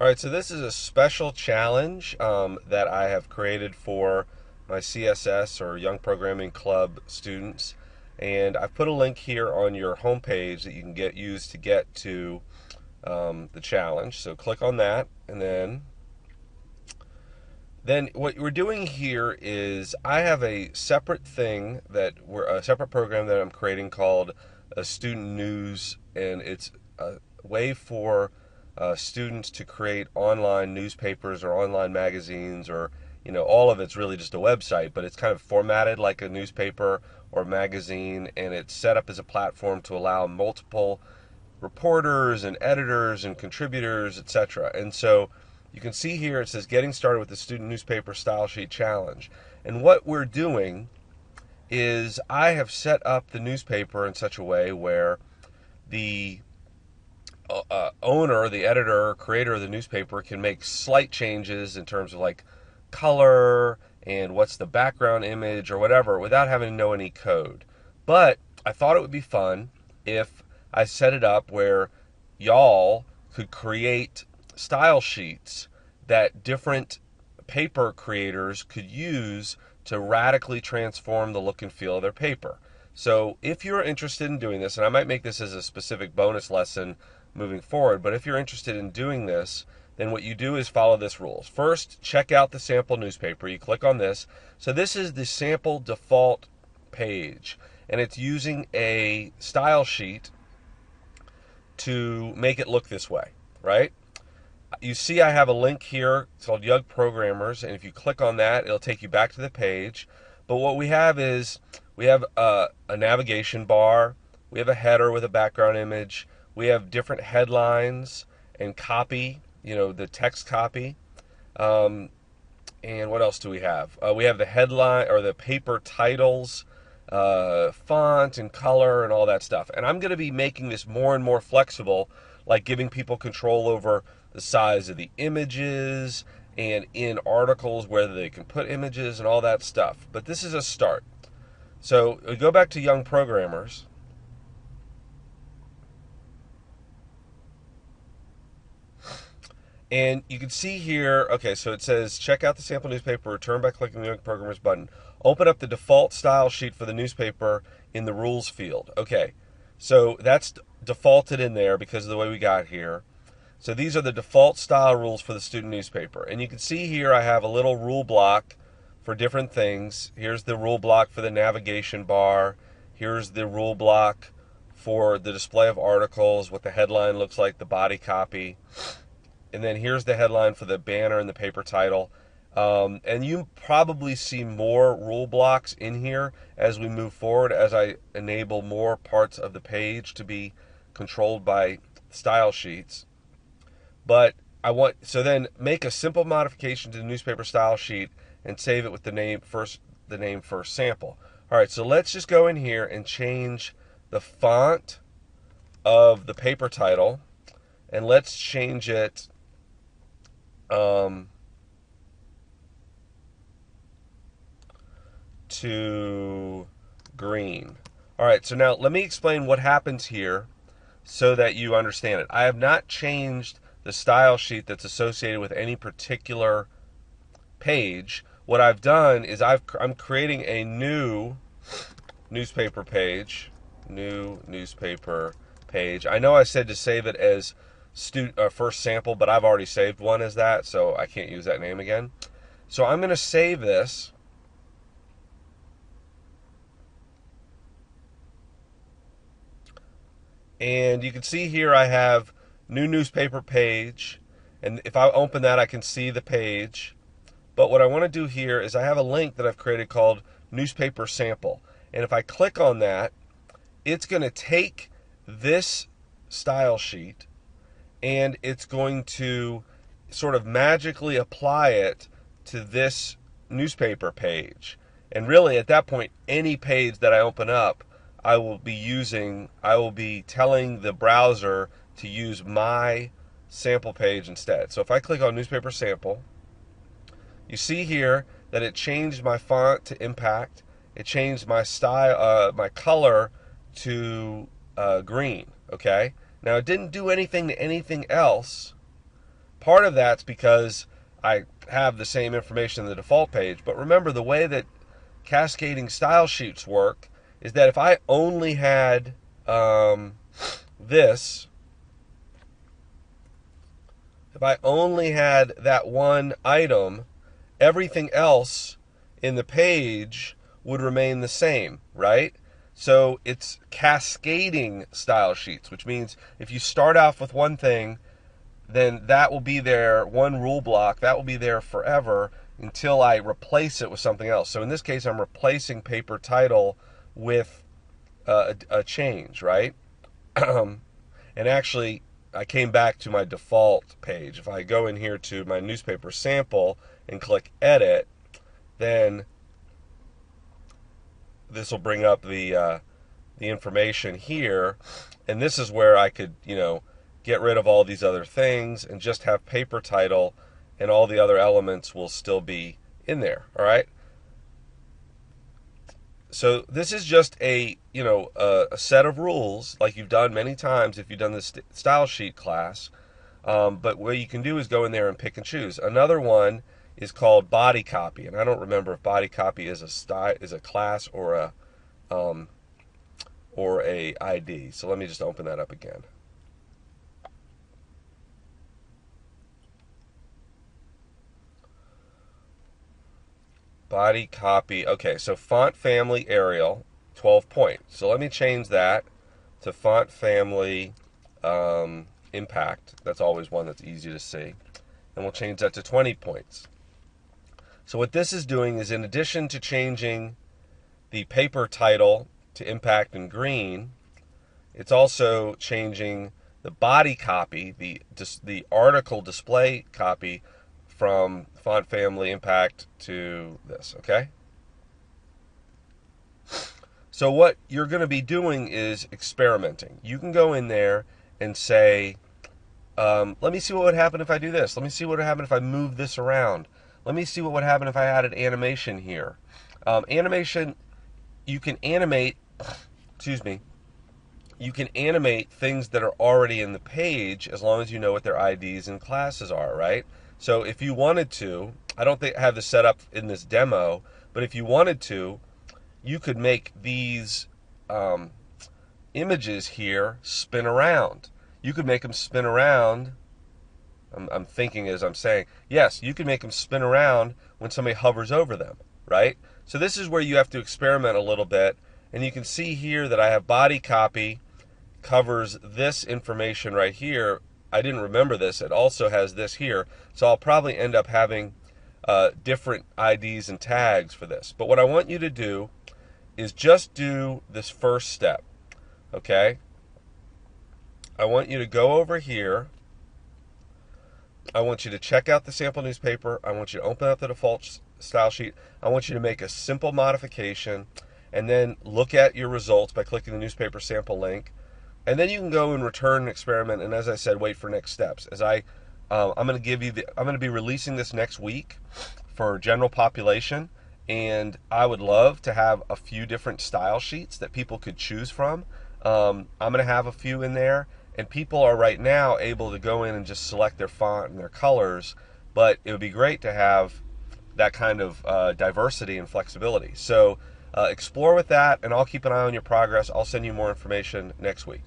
All right, so this is a special challenge that I have created for my CSS or Young Programming Club students, and I've put a link here on your homepage that you can use to get to the challenge. So click on that, and then what we're doing here is I have a separate thing a separate program that I'm creating called a student news, and it's a way for students to create online newspapers or online magazines, or all of it's really just a website, but it's kind of formatted like a newspaper or magazine, and it's set up as a platform to allow multiple reporters and editors and contributors, etc. And so you can see here it says getting started with the student newspaper style sheet challenge. And what we're doing is I have set up the newspaper in such a way where the owner, the editor, or creator of the newspaper can make slight changes in terms of like color and what's the background image or whatever without having to know any code. But I thought it would be fun if I set it up where y'all could create style sheets that different paper creators could use to radically transform the look and feel of their paper. So if you're interested in doing this, and I might make this as a specific bonus lesson moving forward, but if you're interested in doing this, then what you do is follow this rules. First, check out the sample newspaper. You click on this. So this is the sample default page, and it's using a style sheet to make it look this way, right? You see I have a link here. It's called Young Programmers, and if you click on that, it'll take you back to the page. But what we have is we have a navigation bar, we have a header with a background image, we have different headlines and copy, the text copy. And what else do we have? We have the headline or the paper titles, font and color and all that stuff. And I'm going to be making this more and more flexible, like giving people control over the size of the images and in articles whether they can put images and all that stuff. But this is a start. So we go back to Young Programmers. And you can see here, okay, so it says check out the sample newspaper, return by clicking the Young Programmers button. Open up the default style sheet for the newspaper in the rules field. Okay, so that's defaulted in there because of the way we got here. So these are the default style rules for the student newspaper. And you can see here I have a little rule block for different things. Here's the rule block for the navigation bar. Here's the rule block for the display of articles, what the headline looks like, the body copy. And then here's the headline for the banner and the paper title. And you probably see more rule blocks in here as we move forward, as I enable more parts of the page to be controlled by style sheets. But so then make a simple modification to the newspaper style sheet and save it with the name first sample. All right, so let's just go in here and change the font of the paper title, and let's change it to green. All right, so now let me explain what happens here so that you understand it. I have not changed the style sheet that's associated with any particular page. What I've done is I'm creating a new newspaper page. New newspaper page. I know I said to save it as first sample, but I've already saved one as that, so I can't use that name again. So I'm going to save this. And you can see here I have new newspaper page, and if I open that I can see the page. But what I want to do here is I have a link that I've created called newspaper sample, and if I click on that, it's going to take this style sheet and it's going to sort of magically apply it to this newspaper page. And really at that point, any page that I open up, I will be telling the browser to use my sample page instead. So if I click on newspaper sample, you see here that it changed my font to impact. It changed my style, my color to green. Okay. Now it didn't do anything to anything else, part of that's because I have the same information in the default page. But remember, the way that cascading style sheets work is that if I only had this, if I only had that one item, everything else in the page would remain the same, right? So it's cascading style sheets, which means if you start off with one thing, then that will be there, one rule block, that will be there forever until I replace it with something else. So in this case, I'm replacing paper title with a change, right? And actually, I came back to my default page. If I go in here to my newspaper sample and click edit, then this will bring up the information here, and this is where I could, get rid of all these other things and just have paper title, and all the other elements will still be in there. All right. So this is just a set of rules like you've done many times if you've done this style sheet class. But what you can do is go in there and pick and choose. Another one is called body copy, and I don't remember if body copy is a class or a ID. So let me just open that up again. Body copy. Okay, so font family Arial, 12 points. So let me change that to font family impact. That's always one that's easy to see. And we'll change that to 20 points. So what this is doing is, in addition to changing the paper title to impact in green, it's also changing the body copy, the article display copy, from font family impact to this, okay? So what you're going to be doing is experimenting. You can go in there and say, let me see what would happen if I do this. Let me see what would happen if I move this around. Let me see what would happen if I added animation here. Animation, you can animate, you can animate things that are already in the page as long as you know what their IDs and classes are, right? So if you wanted to, I don't think I have this set up in this demo, but if you wanted to, you could make these images here spin around. You could make them spin around. I'm thinking as I'm saying, yes, you can make them spin around when somebody hovers over them, right? So this is where you have to experiment a little bit, and you can see here that I have body copy covers this information right here. I didn't remember this. It also has this here. So I'll probably end up having different IDs and tags for this. But what I want you to do is just do this first step, okay? I want you to go over here. I want you to check out the sample newspaper. I want you to open up the default style sheet. I want you to make a simple modification, and then look at your results by clicking the newspaper sample link. And then you can go and return an experiment, and as I said, wait for next steps. As I'm going to be releasing this next week for general population, and I would love to have a few different style sheets that people could choose from. I'm going to have a few in there, and people are right now able to go in and just select their font and their colors, but it would be great to have that kind of diversity and flexibility. So explore with that, and I'll keep an eye on your progress. I'll send you more information next week.